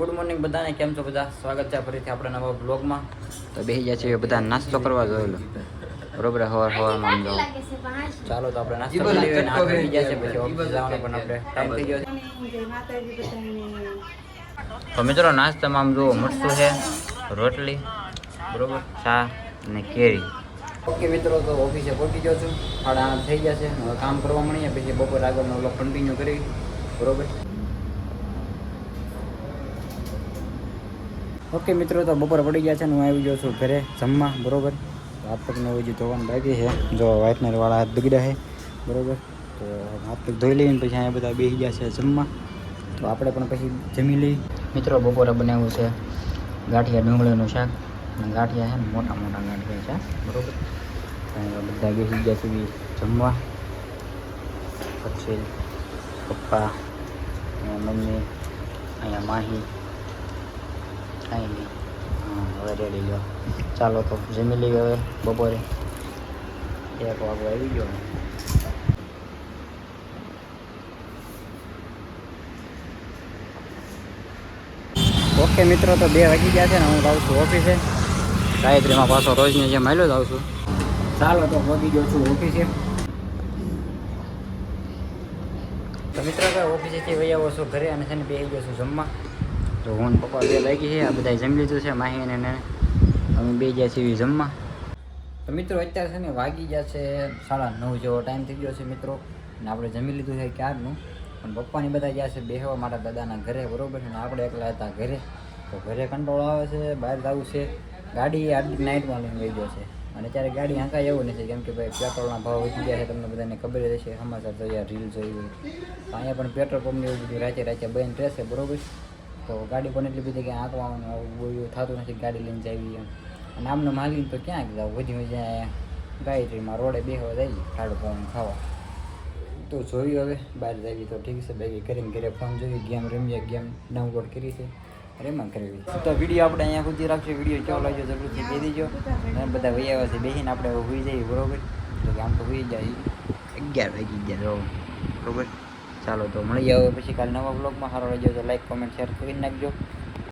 Good morning બધાને, કેમ છો બધા? સ્વાગત છે ફરીથી આપણા નવા બ્લોગમાં. તો બેસી ગયા છે બધા નાસ્તો કરવા જોયેલો બરોબર. હવારમાં જો ચાલો તો આપણે નાસ્તો કરી લઈએ. નાસ્તો થઈ ગયા છે પછી ઓફિસ જવાનો પણ આપણે ટાઈમ થઈ ગયો છે. તો મિત્રો નાસ્તામાં આમ જુઓ મરચું છે, રોટલી બરોબર, ચા અને કેરી. ઓકે મિત્રો, તો ઓફિસે પહોંચી ગયો છું. 8:30 થઈ ગયા છે. હવે કામ કરવા મળીએ પછી બપોર આગળનો વ્લોગ કન્ટિન્યુ કરી બરોબર. ઓકે મિત્રો, તો બપોર પડી ગયા છે ને હું આવી ગયો છું ઘરે જમવા બરોબર. હાથ પગને હજી ધોવાનું બાકી છે. જો વાઇટનરવાળા હાથ બગડ્યા છે બરોબર. તો હાથ પગ ધોઈ લઈને પછી અહીંયા બધા બેસી ગયા છે જમવા. તો આપણે પણ પછી જમી લઈ. મિત્રો બપોરે બનાવ્યું છે ગાંઠિયા ડુંગળીનું શાક. અને ગાંઠિયા છે ને મોટા મોટા ગાંઠિયા છે બરોબર. અહીંયા બધા બેસી ગયા છે જમવા. પછી પપ્પા, મમ્મી, અહીંયા માહી કાંઈ નહીં. હા હવે રેડી લો. ચાલો તો જમી લઈએ હવે. બપોરે 1 વાગો આવી ગયો. ઓકે મિત્રો, તો 2 વાગી ગયા છે ને હું જાઉં છું ઓફિસે. ગાયત્રીમાં પાછો રોજની જેમ હાલ્યો જાઉં છું. ચાલો તો પહોંચી ગયો છું ઓફિસે. તો મિત્રો ઓફિસેથી વહી આવો છું ઘરે અને છે ને બેસી ગયો છું જમવા. તો હું પપ્પા 2 લાગી છે. આ બધા જમી લીધું છે માહીને ને અમે બે ગયા છીએ જમવા. તો મિત્રો અત્યારે છે ને વાગી ગયા છે 9:30 જેવો ટાઈમ થઈ ગયો છે મિત્રો. અને આપણે જમી લીધું છે ક્યારનું. પણ પપ્પાની બધા ગયા છે બેહવા મારા દાદાના ઘરે બરોબર. અને આપણે એકલા હતા ઘરે. તો ઘરે કંટ્રોલ આવે છે, બહાર જવું છે. ગાડી આટલી નાઇટમાં લઈને વહી ગયો છે. અને અત્યારે ગાડી હાંકાય એવું નથી કેમ કે ભાઈ પેટ્રોલના ભાવ વધી ગયા છે. તમને બધાને ખબર જ હશે, સમાચાર જોયા, રીલ જોઈ હોય. તો અહીંયા પણ પેટ્રોલ પંપને એવું બધું રાતે બંધ રહેશે બરોબર. તો ગાડી પણ એટલી બધી ક્યાં આંકવાનું બહુ થતું નથી ગાડી લઈને જવી એમ. અને આમને માગીને તો ક્યાં જાવ, વધી ગાયત્રીમાં રોડે બેસવા જઈએ ખાડો પાવાનું ખાવા. તો જોયું હવે બહાર જઈએ તો ઠીક છે. બાકી કરીને ઘરે ફોન જોઈ, ગેમ રમીએ, ગેમ ડાઉનલોડ કરી છે એમાં કરવી. તો વિડીયો આપણે અહીંયા સુધી રાખશું. વિડીયો કેવો લાગ્યો જરૂરથી કહી દેજો. અને બધા વૈયા છે બેસીને આપણે હોઈ જઈએ બરોબર. તો આમ તો હોઈ જાય 11 વાગી ગયા બરોબર. ચાલો તો મળી જાવ પછી કાલે નવા બ્લોગમાં. સારો લાગ્યો તો લાઈક, કોમેન્ટ, શેર કરી નાખજો.